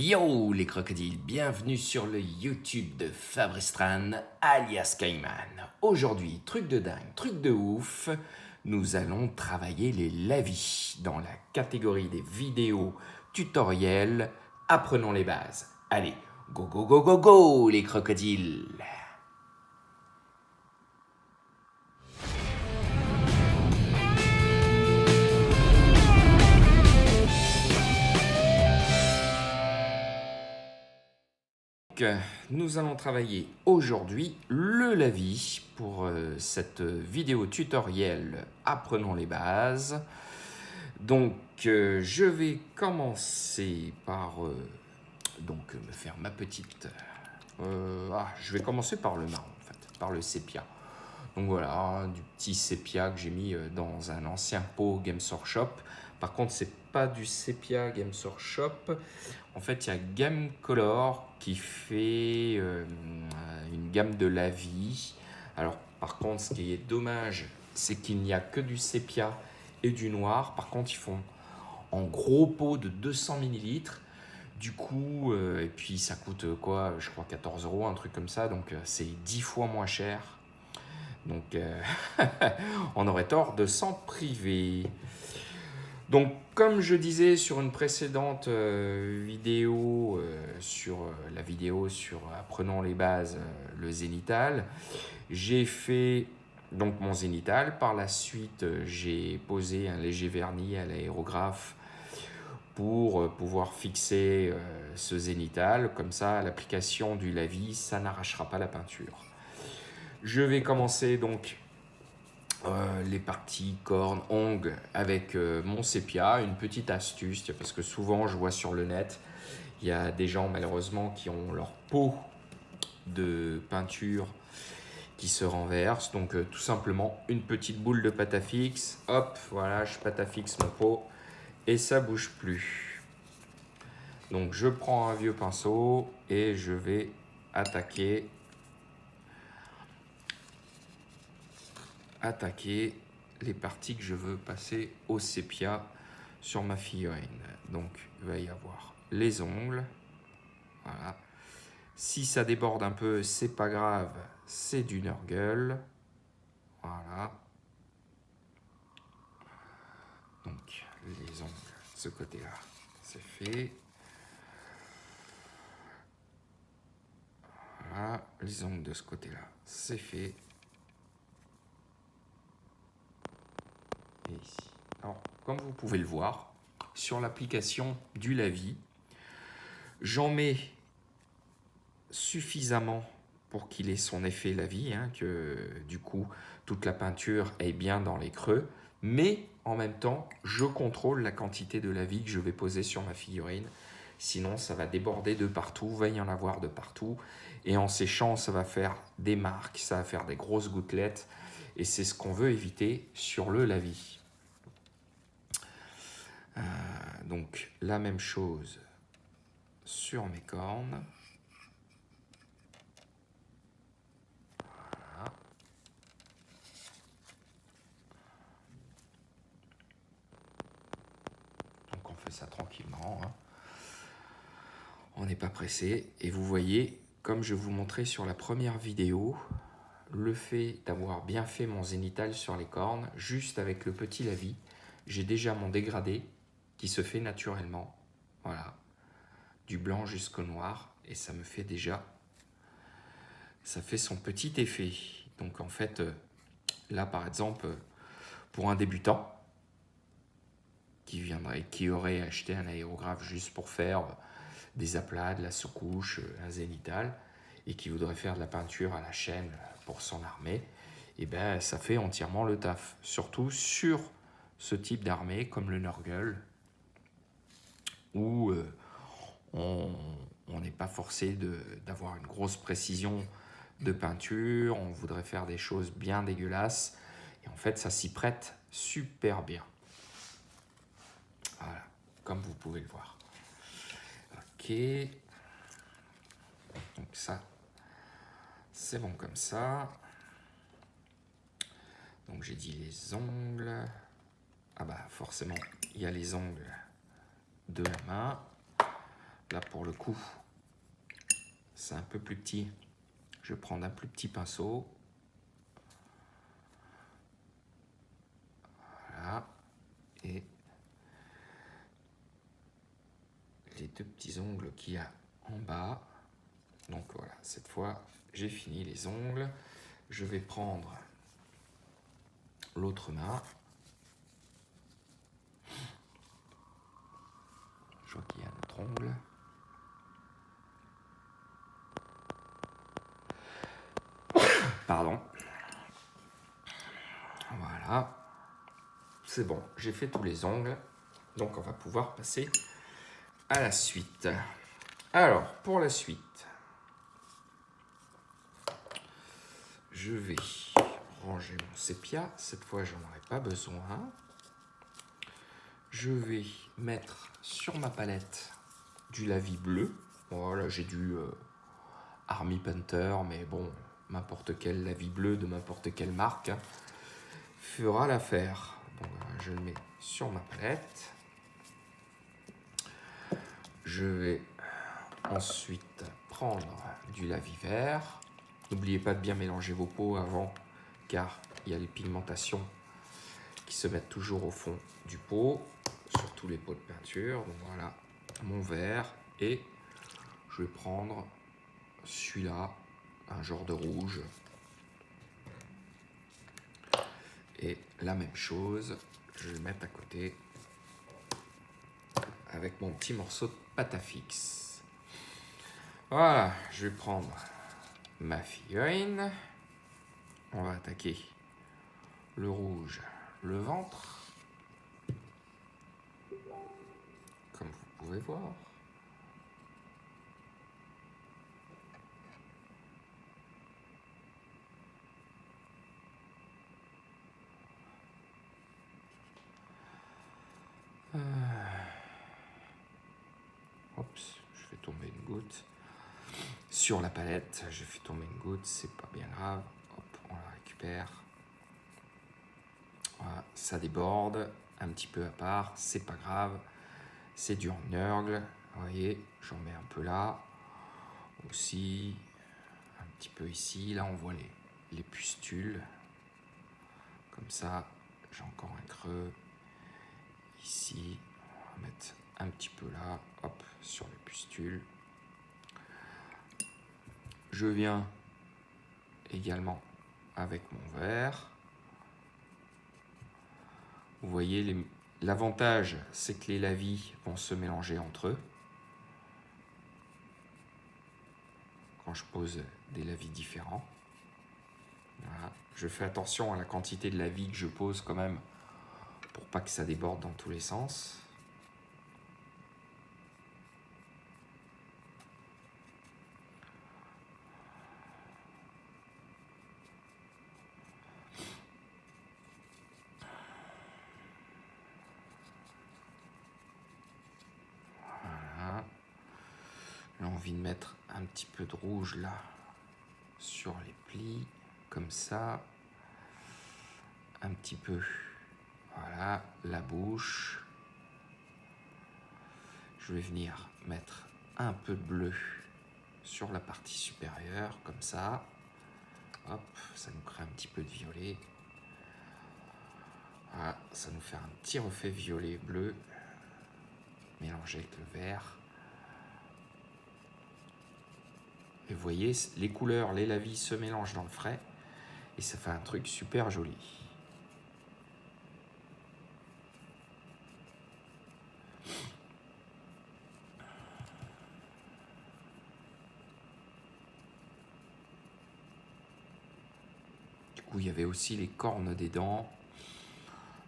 Yo les crocodiles, bienvenue sur le YouTube de Fabrice Tran, alias Cayman. Aujourd'hui, truc de dingue, truc de ouf, nous allons travailler les lavis dans la catégorie des vidéos tutoriels. Apprenons les bases. Allez, go go go go go les crocodiles. Nous allons travailler aujourd'hui le lavis pour cette vidéo tutoriel Apprenons les bases. Donc je vais commencer par me faire ma petite... je vais commencer par le marron en fait, par le sépia. Donc voilà, du petit sépia que j'ai mis dans un ancien pot Games Workshop. Par contre, c'est pas du sépia Games Workshop. En fait, il y a Game Color qui fait une gamme de lavis. Alors, par contre, ce qui est dommage, c'est qu'il n'y a que du sépia et du noir. Par contre, ils font en gros pot de 200 ml. Du coup, et puis ça coûte quoi? Je crois 14 €, un truc comme ça. Donc, c'est 10 fois moins cher. Donc, on aurait tort de s'en priver. Donc, comme je disais sur une précédente vidéo, sur la vidéo sur Apprenons les bases, le zénithal, j'ai fait donc mon zénithal. Par la suite, j'ai posé un léger vernis à l'aérographe pour pouvoir fixer ce zénithal. Comme ça, à l'application du lavis, ça n'arrachera pas la peinture. Je vais commencer donc les parties cornes, ongles avec mon sépia. Une petite astuce, parce que souvent je vois sur le net, il y a des gens malheureusement qui ont leur pot de peinture qui se renverse. Donc tout simplement une petite boule de pâte à fixe. Hop, voilà, je pâte à fixe mon pot et ça bouge plus. Donc je prends un vieux pinceau et je vais attaquer les parties que je veux passer au sépia sur ma figurine. Donc il va y avoir les ongles, voilà. Si ça déborde un peu, c'est pas grave, c'est du Nurgle, voilà. Donc les ongles de ce côté-là, c'est fait. Voilà, les ongles de ce côté-là, c'est fait. Et ici. Alors, comme vous pouvez le voir, sur l'application du lavis, j'en mets suffisamment pour qu'il ait son effet lavis, que du coup, toute la peinture est bien dans les creux, mais en même temps, je contrôle la quantité de lavis que je vais poser sur ma figurine. Sinon, ça va déborder de partout, va y en avoir de partout, et en séchant, ça va faire des marques, ça va faire des grosses gouttelettes, et c'est ce qu'on veut éviter sur le lavis. Donc la même chose sur mes cornes. Voilà. Donc on fait ça tranquillement, on n'est pas pressé. Et vous voyez, comme je vous montrais sur la première vidéo, le fait d'avoir bien fait mon zénithal sur les cornes, juste avec le petit lavis, j'ai déjà mon dégradé qui se fait naturellement. Voilà, du blanc jusqu'au noir, et ça me fait déjà, ça fait son petit effet. Donc en fait, là par exemple, pour un débutant qui aurait acheté un aérographe juste pour faire des aplats, de la surcouche, un zénithal, et qui voudrait faire de la peinture à la chaîne pour son armée, et ben ça fait entièrement le taf. Surtout sur ce type d'armée comme le Nurgle, où on n'est pas forcé d'avoir une grosse précision de peinture, on voudrait faire des choses bien dégueulasses, et en fait ça s'y prête super bien. Voilà, comme vous pouvez le voir. Ok, donc ça, c'est bon comme ça. Donc j'ai dit les ongles. Ah bah forcément, il y a les ongles de la main. Là, pour le coup, c'est un peu plus petit. Je vais prendre un plus petit pinceau. Voilà. Et les deux petits ongles qu'il y a en bas. Donc voilà, cette fois, j'ai fini les ongles. Je vais prendre l'autre main. Je vois qu'il y a un autre ongle. Pardon. Voilà. C'est bon, j'ai fait tous les ongles. Donc on va pouvoir passer à la suite. Alors, pour la suite, je vais ranger mon sépia. Cette fois, j'en aurai pas besoin. Je vais mettre sur ma palette du lavis bleu. Voilà, j'ai du Army Painter, mais bon, n'importe quel lavis bleu de n'importe quelle marque fera l'affaire. Bon, je le mets sur ma palette. Je vais ensuite prendre du lavis vert. N'oubliez pas de bien mélanger vos pots avant, car il y a les pigmentations qui se mettent toujours au fond du pot, sur tous les pots de peinture. Donc voilà, mon vert. Et je vais prendre celui-là, un genre de rouge. Et la même chose, je vais le mettre à côté avec mon petit morceau de pâte à fixe. Voilà, je vais prendre ma figurine. On va attaquer le rouge, le ventre, comme vous pouvez voir. Oups, je fais tomber une goutte. Sur la palette, je fais tomber une goutte, c'est pas bien grave. Hop, on la récupère. Voilà, ça déborde un petit peu à part, c'est pas grave. C'est du Nurgle, vous voyez, j'en mets un peu là. Aussi, un petit peu ici. Là, on voit les pustules. Comme ça, j'ai encore un creux. Ici, on va mettre un petit peu là, hop, sur les pustules. Je viens également avec mon verre. Vous voyez, l'avantage, c'est que les lavis vont se mélanger entre eux. Quand je pose des lavis différents. Voilà. Je fais attention à la quantité de lavis que je pose quand même, pour pas que ça déborde dans tous les sens. Voilà. J'ai envie de mettre un petit peu de rouge là sur les plis, comme ça. Un petit peu, voilà, la bouche. Je vais venir mettre un peu de bleu sur la partie supérieure, comme ça. Hop, ça nous crée un petit peu de violet. Voilà, ça nous fait un petit reflet violet-bleu mélangé avec le vert. Et vous voyez, les couleurs, les lavis se mélangent dans le frais et ça fait un truc super joli. Du coup, il y avait aussi les cornes des dents.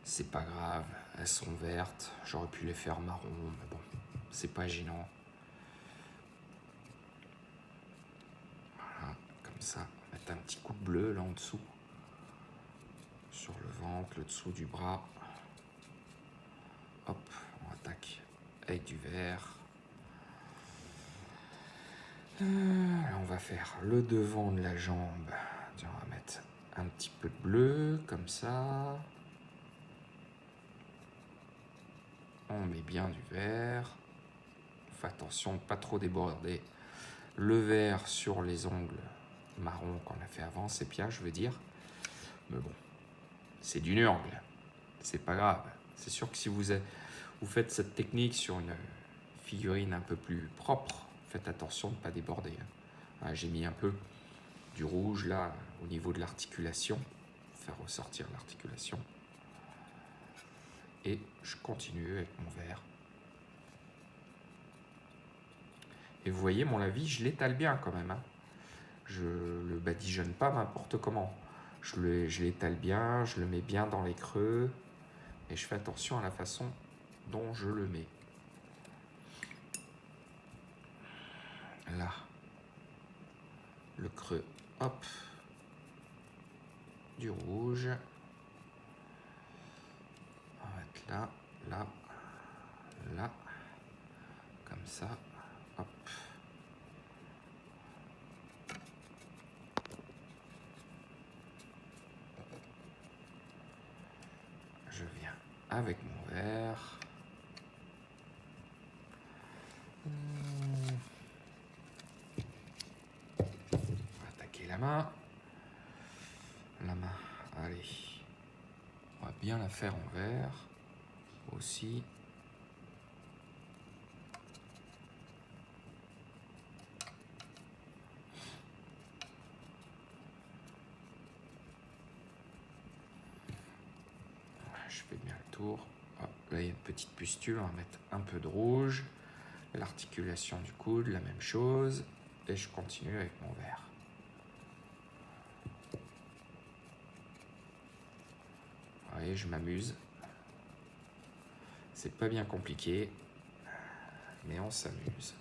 C'est pas grave, elles sont vertes. J'aurais pu les faire marron, mais bon, c'est pas gênant. Voilà, comme ça, on va mettre un petit coup de bleu là en dessous. Sur le ventre, le dessous du bras. Hop, on attaque avec du vert. Là, on va faire le devant de la jambe. Tiens, on va mettre un petit peu de bleu, comme ça. On met bien du vert. faites attention de ne pas trop déborder le vert sur les ongles marrons qu'on a fait avant, sépia je veux dire. Mais bon, c'est du nurgle, c'est pas grave. C'est sûr que si vous faites cette technique sur une figurine un peu plus propre, faites attention de ne pas déborder. J'ai mis un peu du rouge là au niveau de l'articulation, pour faire ressortir l'articulation. Et je continue avec mon vert. Et vous voyez, mon lavis, je l'étale bien quand même. Je le badigeonne pas n'importe comment. Je l'étale bien, je le mets bien dans les creux. Et je fais attention à la façon dont je le mets. Là, le creux, hop, du rouge. On va mettre là, là, là, comme ça, hop. Je viens avec mon verre. On va attaquer la main. La main, allez. On va bien la faire en vert aussi. Je fais bien le tour. Hop, là, il y a une petite pustule. On va mettre un peu de rouge. L'articulation du coude, la même chose. Et je continue avec mon verre. Vous voyez, je m'amuse. C'est pas bien compliqué, mais on s'amuse.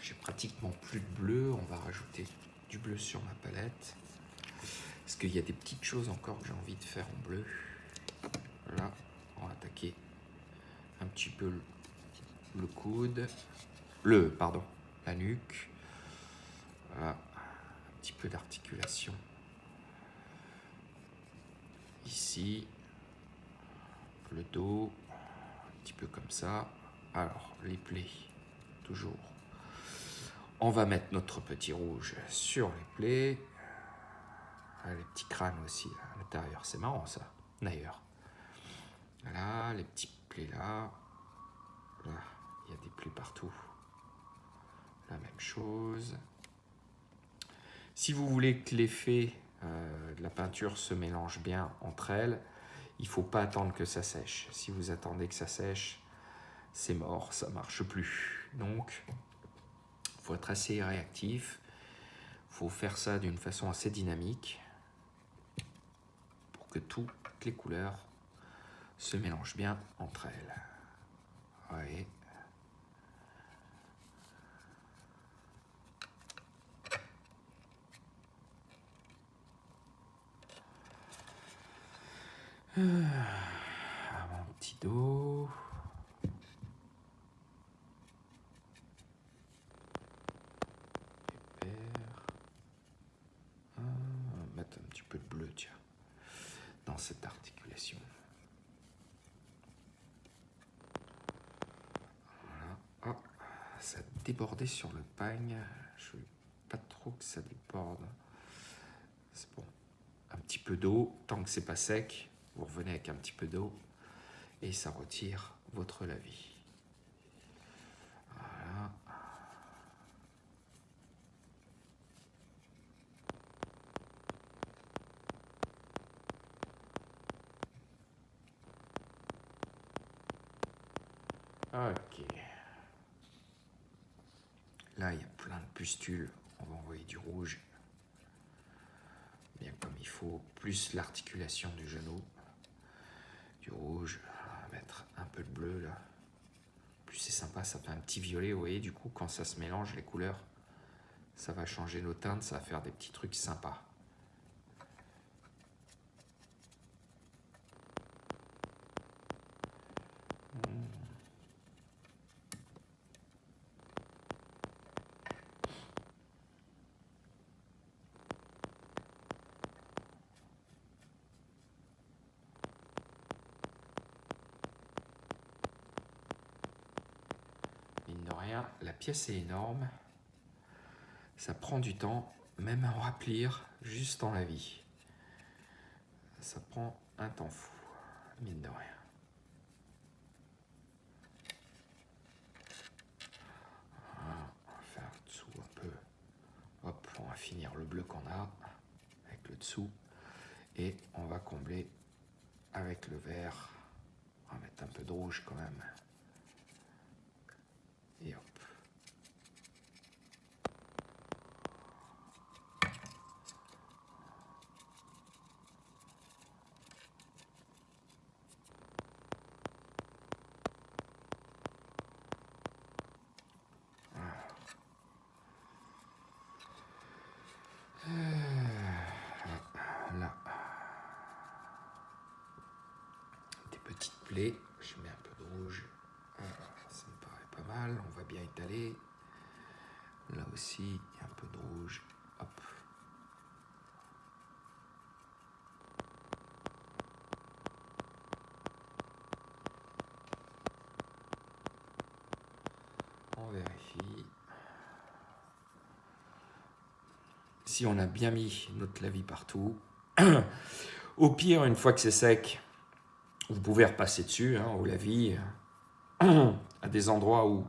J'ai pratiquement plus de bleu. On va rajouter du bleu sur ma palette. Parce qu'il y a des petites choses encore que j'ai envie de faire en bleu. Là, on va attaquer un petit peu le coude. Pardon, la nuque. Voilà, un petit peu d'articulation. Ici, le dos, un petit peu comme ça. Alors, les plaies, toujours. On va mettre notre petit rouge sur les plaies. Les petits crânes aussi là, à l'intérieur, c'est marrant ça, d'ailleurs. Voilà, les petits plaies là. Là, il y a des plaies partout. La même chose. Si vous voulez que l'effet de la peinture se mélange bien entre elles, il ne faut pas attendre que ça sèche. Si vous attendez que ça sèche, c'est mort, ça ne marche plus. Donc, il faut être assez réactif. Il faut faire ça d'une façon assez dynamique pour que toutes les couleurs se mélangent bien entre elles. Ouais. Mon petit dos. On va mettre un petit peu de bleu, tiens, dans cette articulation. Voilà. Oh, ça a débordé sur le pagne. Je veux pas trop que ça déborde. C'est bon. Un petit peu d'eau, tant que c'est pas sec, vous revenez avec un petit peu d'eau et ça retire votre lavis. Voilà. Ok. Là, il y a plein de pustules. On va envoyer du rouge. Bien comme il faut, plus l'articulation du genou. Du rouge. On va mettre un peu de bleu là. Plus c'est sympa, ça fait un petit violet. Vous voyez, du coup, quand ça se mélange, les couleurs, ça va changer nos teintes. Ça va faire des petits trucs sympas. de rien, la pièce est énorme. Ça prend du temps, même à remplir juste en la vie. Ça prend un temps fou, mine de rien. Voilà, on va faire le dessous un peu. Hop, on va finir le bleu qu'on a avec le dessous. Et on va combler avec le vert. On va mettre un peu de rouge quand même. Et hop. Là, des petites plaies, je mets un peu de rouge, ça me paraît pas mal, on va bien étaler. Là aussi, il y a un peu de rouge, hop. On vérifie. Si on a bien mis notre lavis partout, au pire, une fois que c'est sec, vous pouvez repasser dessus, hein, au lavis, à des endroits où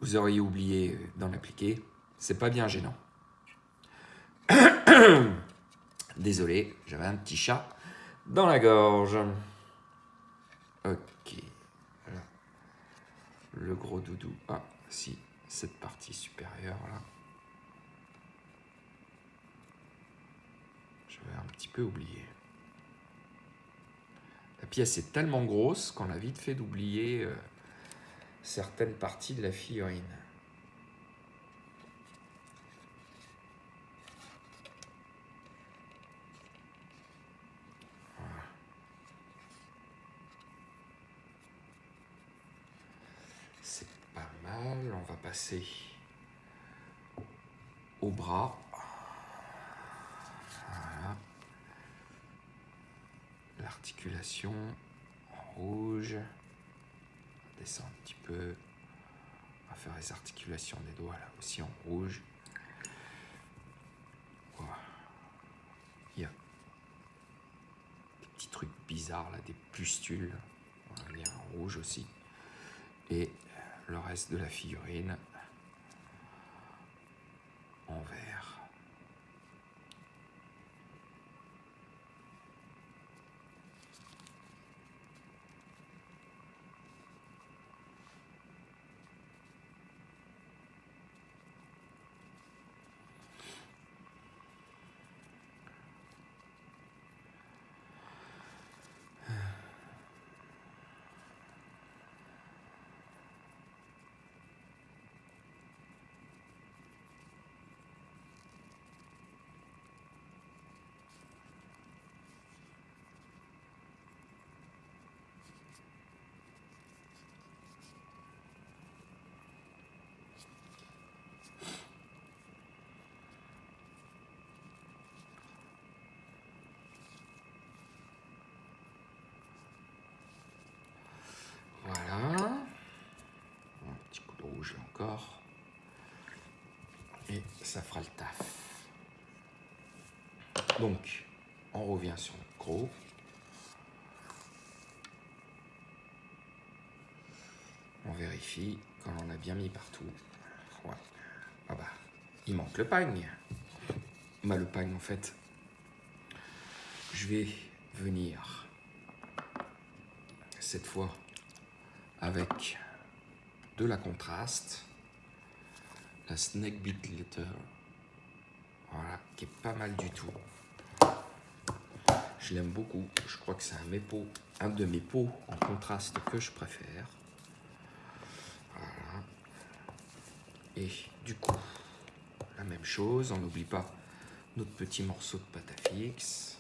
vous auriez oublié d'en appliquer. C'est pas bien gênant. Désolé, j'avais un petit chat dans la gorge. Ok. Voilà. Le gros doudou. Ah, si, cette partie supérieure là. J'avais un petit peu oublié. La pièce est tellement grosse qu'on a vite fait d'oublier certaines parties de la figurine. Voilà. C'est pas mal. On va passer au bras. Voilà. L'articulation en rouge. On descend un petit peu. On va faire les articulations des doigts là aussi en rouge. Voilà. Il y a des petits trucs bizarres là, des pustules. On va venir en rouge aussi. Et le reste de la figurine en vert. Voilà. Un petit coup de rouge là encore. Et ça fera le taf. Donc, on revient sur le gros. On vérifie quand on a bien mis partout. Ouais. Ah bah, il manque le pagne. Bah, le pagne, en fait, je vais venir cette fois avec de la contraste, la Snake Beat Glitter, voilà, qui est pas mal du tout. Je l'aime beaucoup, je crois que c'est un de mes pots en contraste que je préfère. Voilà. Et du coup, la même chose, on n'oublie pas notre petit morceau de pâte à fixe.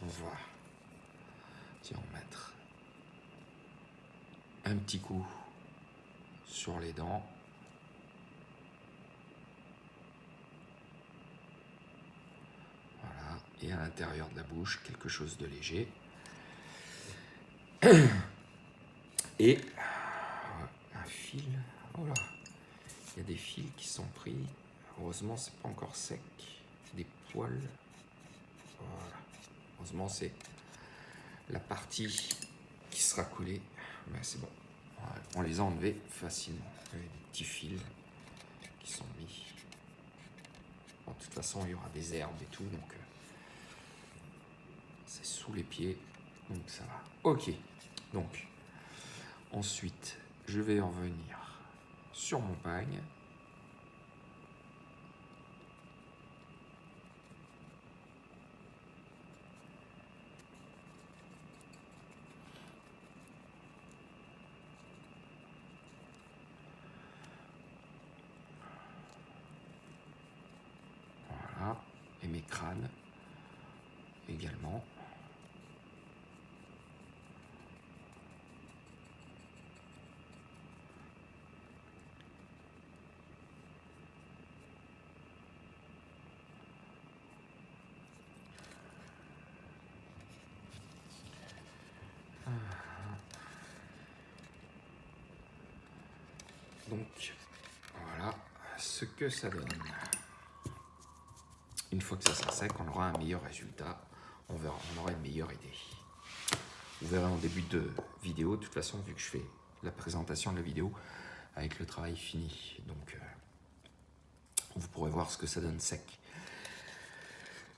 On va en mettre un petit coup sur les dents. Voilà, et à l'intérieur de la bouche, quelque chose de léger. Et y a des fils qui sont pris. Heureusement, c'est pas encore sec. Des poils. Voilà. Heureusement, c'est la partie qui sera collée. Ben, c'est bon. Voilà. On les a enlevés facilement. Il y a des petits fils qui sont mis. Bon, de toute façon, il y aura des herbes et tout, donc c'est sous les pieds, donc ça va. Ok, donc ensuite, je vais en venir sur mon pagne. Voilà, et mes crânes également. Donc, voilà ce que ça donne. Une fois que ça sera sec, on aura un meilleur résultat. On verra, on aura une meilleure idée. Vous verrez en début de vidéo, de toute façon, vu que je fais la présentation de la vidéo avec le travail fini. Donc, vous pourrez voir ce que ça donne sec.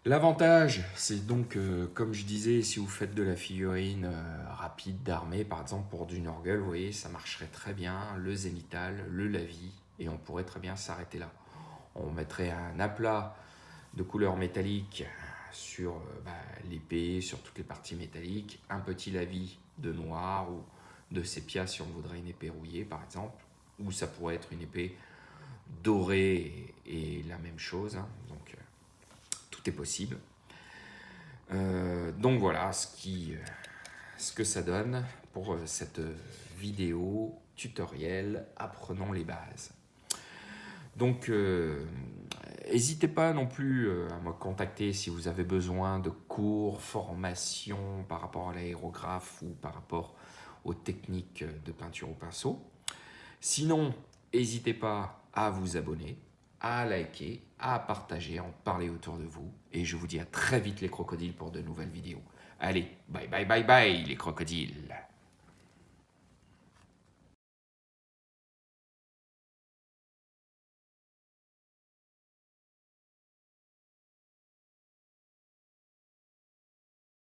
L'avantage, c'est donc, comme je disais, si vous faites de la figurine rapide d'armée, par exemple pour du Nurgle, vous voyez, ça marcherait très bien, le zénithal, le lavis, et on pourrait très bien s'arrêter là. On mettrait un aplat de couleur métallique sur l'épée, sur toutes les parties métalliques, un petit lavis de noir ou de sépia si on voudrait une épée rouillée, par exemple, ou ça pourrait être une épée dorée et la même chose, hein, donc tout est possible. Donc voilà ce que ça donne pour cette vidéo tutoriel apprenons les bases. Donc n'hésitez pas non plus à me contacter si vous avez besoin de cours, formation par rapport à l'aérographe ou par rapport aux techniques de peinture au pinceau. Sinon, n'hésitez pas à vous abonner, à liker, à partager, à en parler autour de vous. Et je vous dis à très vite les crocodiles pour de nouvelles vidéos. Allez, bye bye bye bye les crocodiles.